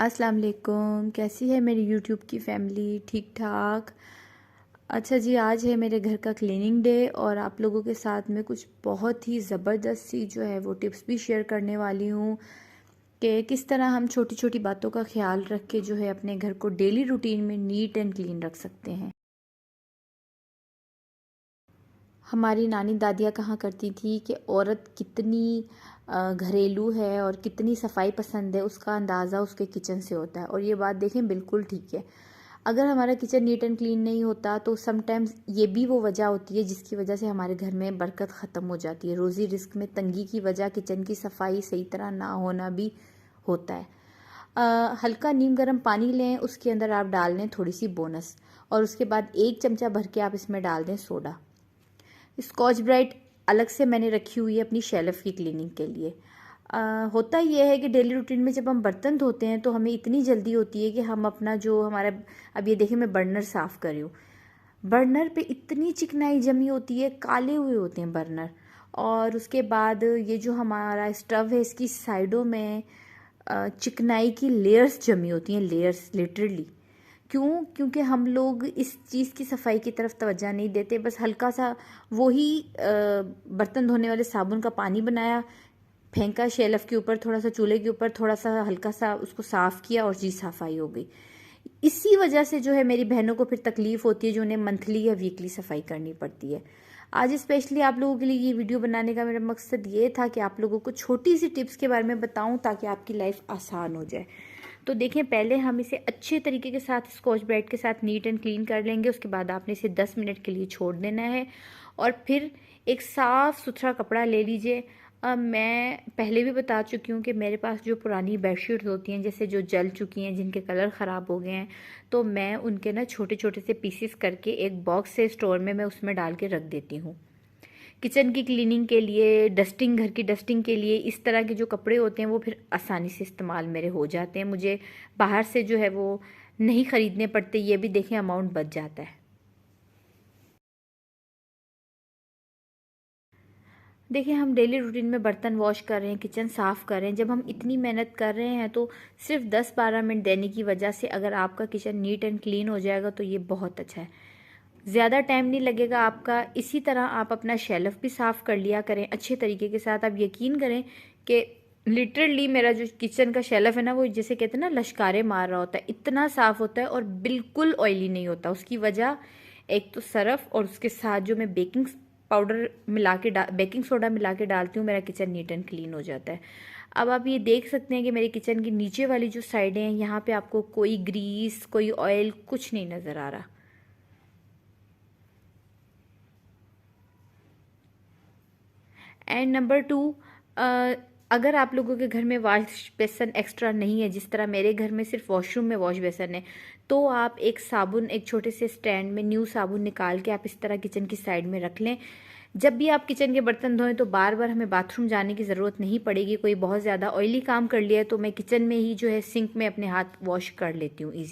अस्सलाम वालेकुम। कैसी है मेरी यूट्यूब की फ़ैमिली? ठीक ठाक। अच्छा जी, आज है मेरे घर का क्लीनिंग डे और आप लोगों के साथ में कुछ बहुत ही ज़बरदस्त सी जो है वो टिप्स भी शेयर करने वाली हूँ कि किस तरह हम छोटी छोटी बातों का ख्याल रख के जो है अपने घर को डेली रूटीन में नीट एंड क्लीन रख सकते हैं। हमारी नानी दादियाँ कहा करती थी कि औरत कितनी घरेलू है और कितनी सफाई पसंद है उसका अंदाज़ा उसके किचन से होता है। और ये बात देखें, बिल्कुल ठीक है। अगर हमारा किचन नीट एंड क्लीन नहीं होता तो समटाइम्स ये भी वो वजह होती है जिसकी वजह से हमारे घर में बरकत ख़त्म हो जाती है। रोज़ी रिस्क में तंगी की वजह किचन की सफाई सही तरह ना होना भी होता है। हल्का नीम गर्म पानी लें, उसके अंदर आप डाल लें थोड़ी सी बोनस और उसके बाद 1 चमचा भर के आप इसमें डाल दें सोडा। स्कॉच ब्राइट अलग से मैंने रखी हुई है अपनी शेल्फ़ की क्लीनिंग के लिए। होता ये है कि डेली रूटीन में जब हम बर्तन धोते हैं तो हमें इतनी जल्दी होती है कि हम अपना जो हमारा, अब ये देखिए मैं बर्नर साफ़ कर रही हूँ, बर्नर पे इतनी चिकनाई जमी होती है, काले हुए होते हैं बर्नर। और उसके बाद ये जो हमारा स्टव है इसकी साइडों में चिकनाई की लेयर्स जमी होती हैं, लेयर्स लिटरली। क्यों? क्योंकि हम लोग इस चीज़ की सफाई की तरफ तवज्जो नहीं देते। बस हल्का सा वो ही बर्तन धोने वाले साबुन का पानी बनाया, फेंका शेल्फ के ऊपर, थोड़ा सा चूल्हे के ऊपर, थोड़ा सा हल्का सा उसको साफ़ किया और चीज़ सफाई हो गई। इसी वजह से जो है मेरी बहनों को फिर तकलीफ़ होती है जो उन्हें मंथली या वीकली सफाई करनी पड़ती है। आज स्पेशली आप लोगों के लिए ये वीडियो बनाने का मेरा मकसद ये था कि आप लोगों को छोटी सी टिप्स के बारे में बताऊं ताकि आपकी लाइफ आसान हो जाए। तो देखें, पहले हम इसे अच्छे तरीके के साथ स्कॉच ब्राइट के साथ नीट एंड क्लीन कर लेंगे। उसके बाद आपने इसे 10 मिनट के लिए छोड़ देना है और फिर एक साफ़ सुथरा कपड़ा ले लीजिए। मैं पहले भी बता चुकी हूँ कि मेरे पास जो पुरानी बेडशीट्स होती हैं जैसे जो जल चुकी हैं, जिनके कलर ख़राब हो गए हैं, तो मैं उनके ना छोटे छोटे से पीसीस करके एक बॉक्स से स्टोर में मैं उसमें डाल के रख देती हूँ। किचन की क्लीनिंग के लिए, डस्टिंग, घर की डस्टिंग के लिए इस तरह के जो कपड़े होते हैं वो फिर आसानी से इस्तेमाल मेरे हो जाते हैं। मुझे बाहर से जो है वो नहीं ख़रीदने पड़ते। ये भी देखें अमाउंट बच जाता है। देखिए, हम डेली रूटीन में बर्तन वॉश कर रहे हैं, किचन साफ़ कर रहे हैं, जब हम इतनी मेहनत कर रहे हैं तो सिर्फ 10-12 मिनट देने की वजह से अगर आपका किचन नीट एंड क्लीन हो जाएगा तो ये बहुत अच्छा है। ज़्यादा टाइम नहीं लगेगा आपका। इसी तरह आप अपना शेल्फ भी साफ़ कर लिया करें अच्छे तरीके के साथ। आप यकीन करें कि लिटरली मेरा जो किचन का शेल्फ है ना, वो जैसे कहते हैं ना लश्कारे मार रहा होता है, इतना साफ़ होता है और बिल्कुल ऑयली नहीं होता। उसकी वजह एक तो सरफ़ और उसके साथ जो मैं बेकिंग सोडा मिला के डालती हूँ, मेरा किचन नीट एंड क्लीन हो जाता है। अब आप ये देख सकते हैं कि मेरे किचन की नीचे वाली जो साइडें हैं, यहाँ पे आपको कोई ग्रीस, कोई ऑयल, कुछ नहीं नज़र आ रहा। एंड नंबर टू, अगर आप लोगों के घर में वॉश बेसन एक्स्ट्रा नहीं है, जिस तरह मेरे घर में सिर्फ वॉशरूम में वॉश बेसन है, तो आप एक साबुन, एक छोटे से स्टैंड में न्यू साबुन निकाल के आप इस तरह किचन की साइड में रख लें। जब भी आप किचन के बर्तन धोएं तो बार बार हमें बाथरूम जाने की ज़रूरत नहीं पड़ेगी। कोई बहुत ज़्यादा ऑयली काम कर लिया है तो मैं किचन में ही जो है सिंक में अपने हाथ वॉश कर लेती हूँ ईजी।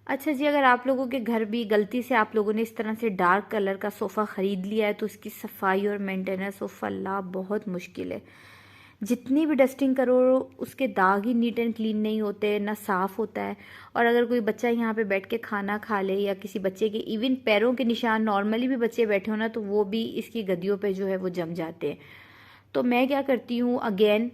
अच्छा जी, अगर आप लोगों के घर भी गलती से आप लोगों ने इस तरह से डार्क कलर का सोफ़ा ख़रीद लिया है तो उसकी सफाई और मेंटेनेंस अल्लाह बहुत मुश्किल है। जितनी भी डस्टिंग करो उसके दाग ही नीट एंड क्लीन नहीं होते, ना साफ़ होता है। और अगर कोई बच्चा यहाँ पे बैठ के खाना खा ले या किसी बच्चे के इवन पैरों के निशान, नॉर्मली भी बच्चे बैठे हो ना, तो वो भी इसकी गद्दियों पे जो है वो जम जाते हैं। तो मैं क्या करती हूँ, अगेन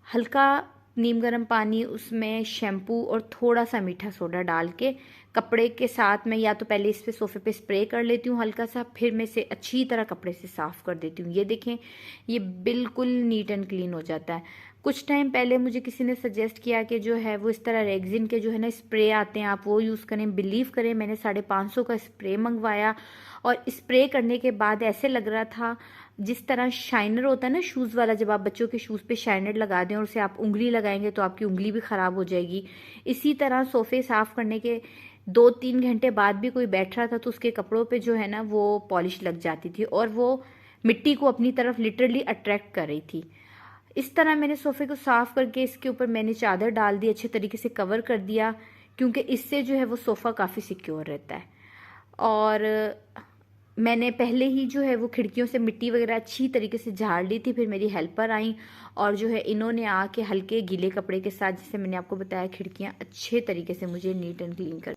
हल्का नीम गर्म पानी, उसमें शैम्पू और थोड़ा सा मीठा सोडा डाल के कपड़े के साथ में या तो पहले इस पे सोफे पे स्प्रे कर लेती हूँ हल्का सा, फिर मैं इसे अच्छी तरह कपड़े से साफ़ कर देती हूँ। ये देखें, ये बिल्कुल नीट एंड क्लीन हो जाता है। कुछ टाइम पहले मुझे किसी ने सजेस्ट किया कि जो है वो इस तरह रेक्सिन के जो है ना स्प्रे आते हैं, आप वो यूज़ करें। बिलीव करें, मैंने 550 का स्प्रे मंगवाया और स्प्रे करने के बाद ऐसे लग रहा था जिस तरह शाइनर होता है ना शूज़ वाला, जब आप बच्चों के शूज़ पे शाइनर लगा दें और उसे आप उंगली लगाएंगे तो आपकी उंगली भी ख़राब हो जाएगी। इसी तरह सोफ़े साफ़ करने के 2-3 घंटे बाद भी कोई बैठ रहा था तो उसके कपड़ों पे जो है ना वो पॉलिश लग जाती थी और वो मिट्टी को अपनी तरफ लिटरली अट्रैक्ट कर रही थी। इस तरह मैंने सोफ़े को साफ़ करके इसके ऊपर मैंने चादर डाल दी, अच्छे तरीके से कवर कर दिया, क्योंकि इससे जो है वो सोफ़ा काफ़ी सिक्योर रहता है। और मैंने पहले ही जो है वो खिड़कियों से मिट्टी वगैरह अच्छी तरीके से झाड़ ली थी। फिर मेरी हेल्पर आई और जो है इन्होंने आके हल्के गीले कपड़े के साथ, जैसे मैंने आपको बताया, खिड़कियाँ अच्छे तरीके से मुझे नीट एंड क्लीन कर।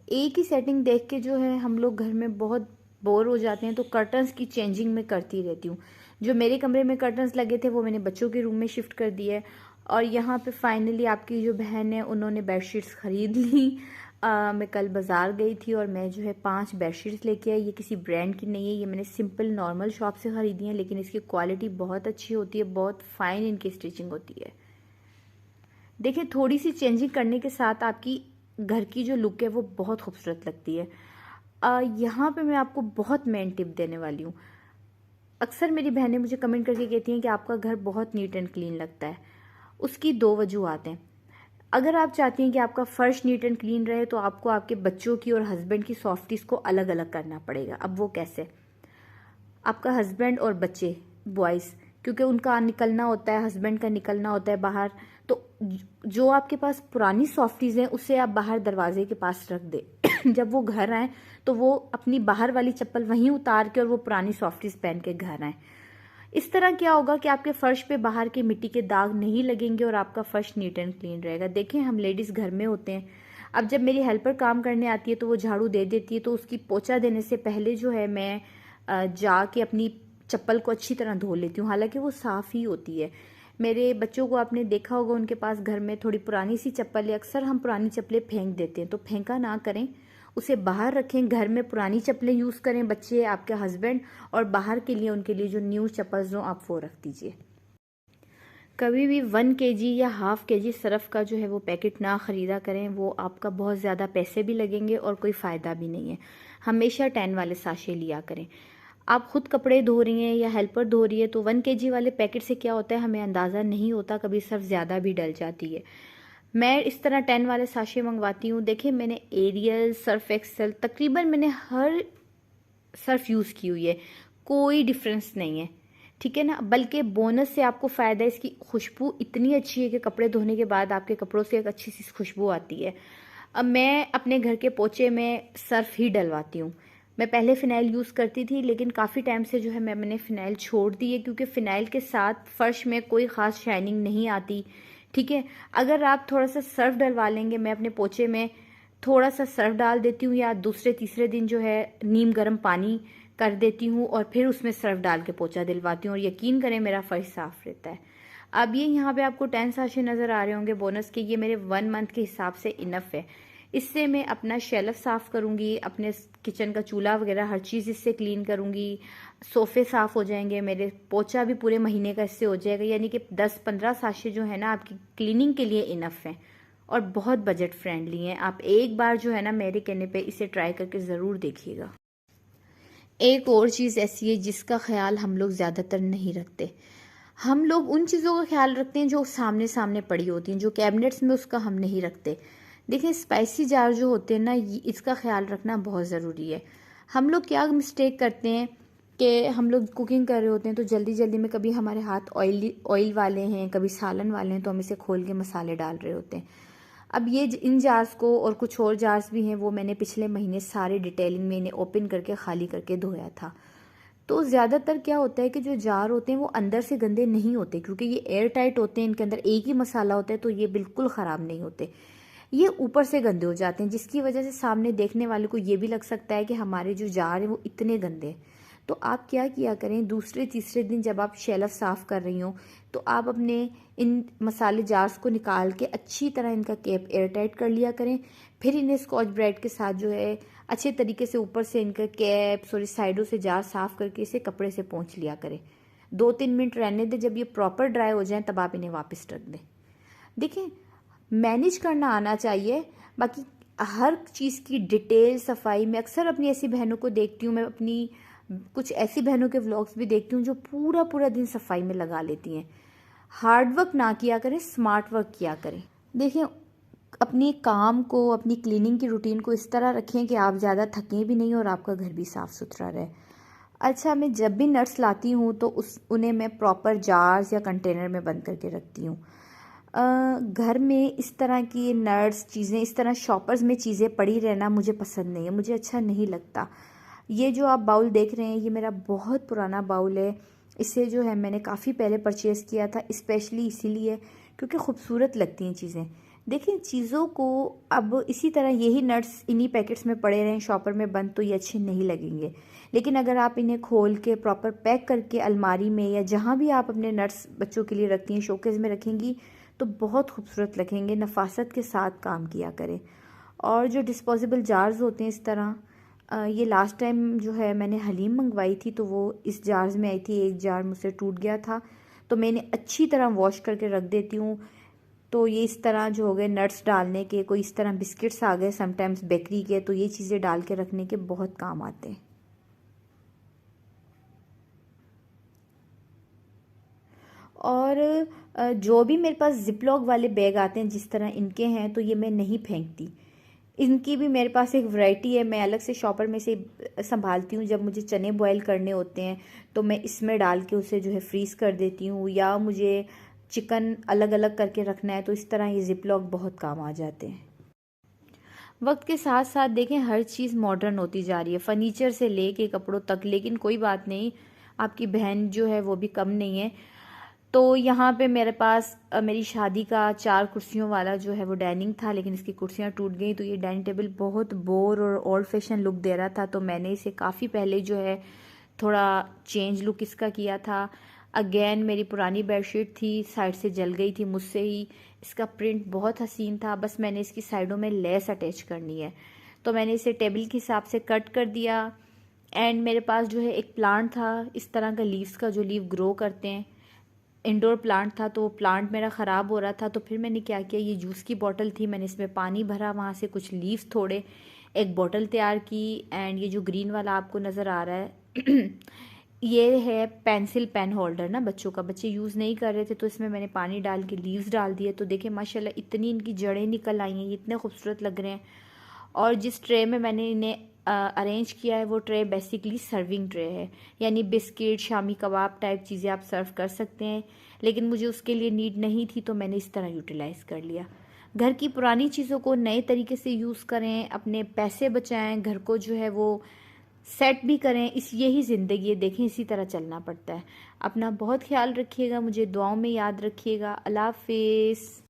एक ही सेटिंग देख के जो है हम लोग घर में बहुत बोर हो जाते हैं, तो कर्टन्स की चेंजिंग मैं करती रहती हूँ। जो मेरे कमरे में कर्टन्स लगे थे वो मैंने बच्चों के रूम में शिफ्ट कर दिए। और यहाँ पे फाइनली आपकी जो बहन है उन्होंने बेडशीट्स ख़रीद ली। मैं कल बाज़ार गई थी और मैं जो है 5 बेडशीट्स लेके आई। ये किसी ब्रांड की नहीं है, ये मैंने सिंपल नॉर्मल शॉप से ख़रीदी हैं, लेकिन इसकी क्वालिटी बहुत अच्छी होती है, बहुत फ़ाइन इनकी स्टिचिंग होती है। देखिए, थोड़ी सी चेंजिंग करने के साथ आपकी घर की जो लुक है वो बहुत खूबसूरत लगती है। यहाँ पे मैं आपको बहुत मेन टिप देने वाली हूँ। अक्सर मेरी बहनें मुझे कमेंट करके कहती हैं कि आपका घर बहुत नीट एंड क्लीन लगता है। उसकी 2 वजूहात हैं। अगर आप चाहती हैं कि आपका फर्श नीट एंड क्लीन रहे तो आपको आपके बच्चों की और हस्बैंड की सॉफ्टीज़ को अलग अलग करना पड़ेगा। अब वो कैसे? आपका हस्बैंड और बच्चे, बॉयज़, क्योंकि उनका निकलना होता है, हस्बैंड का निकलना होता है बाहर, तो जो आपके पास पुरानी सॉफ्टीज़ हैं उसे आप बाहर दरवाजे के पास रख दें। जब वो घर आए तो वो अपनी बाहर वाली चप्पल वहीं उतार के और वो पुरानी सॉफ्टीज़ पहन के घर आए। इस तरह क्या होगा कि आपके फर्श पे बाहर के मिट्टी के दाग नहीं लगेंगे और आपका फर्श नीट एंड क्लीन रहेगा। देखिए, हम लेडीज़ घर में होते हैं, अब जब मेरी हेल्पर काम करने आती है तो वो झाड़ू दे देती है, तो उसकी पोछा देने से पहले जो है मैं जाके अपनी चप्पल को अच्छी तरह धो लेती हूँ, हालांकि वो साफ़ ही होती है। मेरे बच्चों को आपने देखा होगा, उनके पास घर में थोड़ी पुरानी सी चप्पल है, अक्सर हम पुरानी चप्पलें फेंक देते हैं, तो फेंका ना करें, उसे बाहर रखें। घर में पुरानी चप्पलें यूज़ करें बच्चे, आपके हस्बैंड, और बाहर के लिए उनके लिए जो न्यू चप्पल्स हो आप वो रख दीजिए। कभी भी 1 केजी या ½ केजी सर्फ का जो है वो पैकेट ना ख़रीदा करें, वो आपका बहुत ज़्यादा पैसे भी लगेंगे और कोई फ़ायदा भी नहीं है। हमेशा 10 वाले साशे लिया करें। आप खुद कपड़े धो रही हैं या हेल्पर धो रही है तो 1 केजी वाले पैकेट से क्या होता है हमें अंदाज़ा नहीं होता, कभी सर्फ ज़्यादा भी डल जाती है। मैं इस तरह 10 वाले साशे मंगवाती हूँ। देखिए, मैंने एरियल, सर्फ एक्सेल, तकरीबन मैंने हर सर्फ यूज़ की हुई है, कोई डिफरेंस नहीं है, ठीक है ना। बल्कि बोनस से आपको फ़ायदा है, इसकी खुशबू इतनी अच्छी है कि कपड़े धोने के बाद आपके कपड़ों से एक अच्छी सी खुशबू आती है। अब मैं अपने घर के पोछे में सर्फ ही डलवाती हूँ। मैं पहले फ़िनाइल यूज़ करती थी, लेकिन काफ़ी टाइम से जो है मैंने फ़िनाइल छोड़ दी है, क्योंकि फ़िनाइल के साथ फ़र्श में कोई ख़ास शाइनिंग नहीं आती, ठीक है। अगर आप थोड़ा सा सर्फ डलवा लेंगे, मैं अपने पोछे में थोड़ा सा सर्फ डाल देती हूँ या दूसरे तीसरे दिन जो है नीम गर्म पानी कर देती हूँ और फिर उसमें सर्फ डाल के पोछा दिलवाती हूँ, और यकीन करें मेरा फर्श साफ़ रहता है। अब ये यहाँ पे आपको 10 साशे नज़र आ रहे होंगे बोनस के, ये मेरे 1 मंथ के हिसाब से इनफ है। इससे मैं अपना शेल्फ साफ़ करूँगी, अपने किचन का चूल्हा वगैरह हर चीज़ इससे क्लीन करूँगी, सोफ़े साफ़ हो जाएंगे मेरे, पोछा भी पूरे महीने का इससे हो जाएगा। यानी कि 10-15 साशे जो है ना आपकी क्लीनिंग के लिए इनफ हैं और बहुत बजट फ्रेंडली हैं। आप एक बार जो है ना मेरे कहने पे इसे ट्राई करके ज़रूर देखिएगा। एक और चीज़ ऐसी है जिसका ख्याल हम लोग ज़्यादातर नहीं रखते। हम लोग उन चीज़ों का ख्याल रखते हैं जो सामने सामने पड़ी होती हैं, जो कैबिनेट्स में, उसका हम नहीं रखते। देखिए, स्पाइसी जार जो होते हैं ना, इसका ख्याल रखना बहुत ज़रूरी है। हम लोग क्या मिस्टेक करते हैं कि हम लोग कुकिंग कर रहे होते हैं तो जल्दी जल्दी में कभी हमारे हाथ ऑयल वाले हैं, कभी सालन वाले हैं, तो हम इसे खोल के मसाले डाल रहे होते हैं। अब ये इन जार्स को, और कुछ और जार्स भी हैं, वो मैंने पिछले महीने सारे डिटेलिंग में इन्हें ओपन करके खाली करके धोया था। तो ज़्यादातर क्या होता है कि जो जार होते हैं वो अंदर से गंदे नहीं होते, क्योंकि ये एयर टाइट होते हैं, इनके अंदर एक ही मसाला होता है, तो ये बिल्कुल ख़राब नहीं होते। ये ऊपर से गंदे हो जाते हैं, जिसकी वजह से सामने देखने वाले को ये भी लग सकता है कि हमारे जो जार हैं वो इतने गंदे हैं। तो आप क्या किया करें, दूसरे तीसरे दिन जब आप शेल्फ साफ़ कर रही हो तो आप अपने इन मसाले जार्स को निकाल के अच्छी तरह इनका कैप एयर टाइट कर लिया करें। फिर इन्हें स्कॉच ब्राइट के साथ जो है अच्छे तरीके से ऊपर से इनका कैप्स और इस साइडों से जार साफ़ करके इसे कपड़े से पोंछ लिया करें। 2-3 मिनट रहने दें, जब ये प्रॉपर ड्राई हो जाए तब आप इन्हें वापस रख दें। देखिए, मैनेज करना आना चाहिए। बाकी हर चीज़ की डिटेल सफाई, मैं अक्सर अपनी ऐसी बहनों को देखती हूँ, मैं अपनी कुछ ऐसी बहनों के व्लॉग्स भी देखती हूँ जो पूरा पूरा दिन सफाई में लगा लेती हैं। हार्ड वर्क ना किया करें, स्मार्ट वर्क किया करें। देखिए, अपनी काम को, अपनी क्लीनिंग की रूटीन को इस तरह रखें कि आप ज़्यादा थकें भी नहीं और आपका घर भी साफ़ सुथरा रहे। अच्छा, मैं जब भी नट्स लाती हूँ तो उन्हें मैं प्रॉपर जार्स या कंटेनर में बंद करके रखती हूँ। घर में इस तरह की नट्स चीज़ें, इस तरह शॉपर्स में चीज़ें पड़ी रहना मुझे पसंद नहीं है, मुझे अच्छा नहीं लगता। ये जो आप बाउल देख रहे हैं, ये मेरा बहुत पुराना बाउल है। इसे जो है मैंने काफ़ी पहले परचेज़ किया था, स्पेशली इसीलिए क्योंकि खूबसूरत लगती हैं चीज़ें। देखिए, चीज़ों को अब इसी तरह यही नट्स इन्हीं पैकेट्स में पड़े रहें शॉपर में बंद, तो ये अच्छे नहीं लगेंगे। लेकिन अगर आप इन्हें खोल के प्रॉपर पैक करके अलमारी में या जहाँ भी आप अपने नट्स बच्चों के लिए रखती हैं, शोकेस में रखेंगी तो बहुत खूबसूरत लगेंगे। नफासत के साथ काम किया करें। और जो डिस्पोजेबल जार्स होते हैं इस तरह, ये लास्ट टाइम जो है मैंने हलीम मंगवाई थी तो वो इस जार्स में आई थी। एक जार मुझसे टूट गया था तो मैंने अच्छी तरह वॉश करके रख देती हूँ। तो ये इस तरह जो हो गए नट्स डालने के, कोई इस तरह बिस्किट्स आ गए समटाइम्स बेकरी के, तो ये चीज़ें डाल के रखने के बहुत काम आते हैं। और जो भी मेरे पास जिपलॉक वाले बैग आते हैं जिस तरह इनके हैं, तो ये मैं नहीं फेंकती। इनकी भी मेरे पास एक वैरायटी है, मैं अलग से शॉपर में से संभालती हूँ। जब मुझे चने बॉईल करने होते हैं तो मैं इसमें डाल के उसे जो है फ्रीज़ कर देती हूँ, या मुझे चिकन अलग अलग करके रखना है तो इस तरह ये जिपलॉक बहुत काम आ जाते हैं। वक्त के साथ साथ देखें, हर चीज़ मॉडर्न होती जा रही है, फर्नीचर से लेके कपड़ों तक। लेकिन कोई बात नहीं, आपकी बहन जो है वो भी कम नहीं है। तो यहाँ पे मेरे पास मेरी शादी का 4 कुर्सियों वाला जो है वो डाइनिंग था, लेकिन इसकी कुर्सियाँ टूट गई। तो ये डाइनिंग टेबल बहुत बोर और ओल्ड फैशन लुक दे रहा था, तो मैंने इसे काफ़ी पहले जो है थोड़ा चेंज लुक इसका किया था। अगेन मेरी पुरानी बेडशीट थी, साइड से जल गई थी मुझसे ही। इसका प्रिंट बहुत हसीन था, बस मैंने इसकी साइडों में लेस अटैच करनी है, तो मैंने इसे टेबल के हिसाब से कट कर दिया। एंड मेरे पास जो है एक प्लांट था इस तरह का, लीव्स का, जो लीव ग्रो करते हैं, इंडोर प्लांट था। तो वो प्लांट मेरा ख़राब हो रहा था, तो फिर मैंने क्या किया, ये जूस की बोतल थी, मैंने इसमें पानी भरा, वहाँ से कुछ लीव्स थोड़े, एक बोतल तैयार की। एंड ये जो ग्रीन वाला आपको नज़र आ रहा है ये है पेंसिल पेन होल्डर ना बच्चों का, बच्चे यूज़ नहीं कर रहे थे तो इसमें मैंने पानी डाल के लीव्स डाल दिए। तो देखिए माशाल्लाह इतनी इनकी जड़ें निकल आई हैं, ये इतने खूबसूरत लग रहे हैं। और जिस ट्रे में मैंने इन्हें अरेंज किया है वो ट्रे बेसिकली सर्विंग ट्रे है, यानी बिस्किट, शामी कबाब टाइप चीज़ें आप सर्व कर सकते हैं। लेकिन मुझे उसके लिए नीड नहीं थी तो मैंने इस तरह यूटिलाइज़ कर लिया। घर की पुरानी चीज़ों को नए तरीके से यूज़ करें, अपने पैसे बचाएं, घर को जो है वो सेट भी करें। यही ज़िंदगी है, देखें इसी तरह चलना पड़ता है। अपना बहुत ख्याल रखिएगा, मुझे दुआओं में याद रखिएगा। अल्लाह हाफिज़।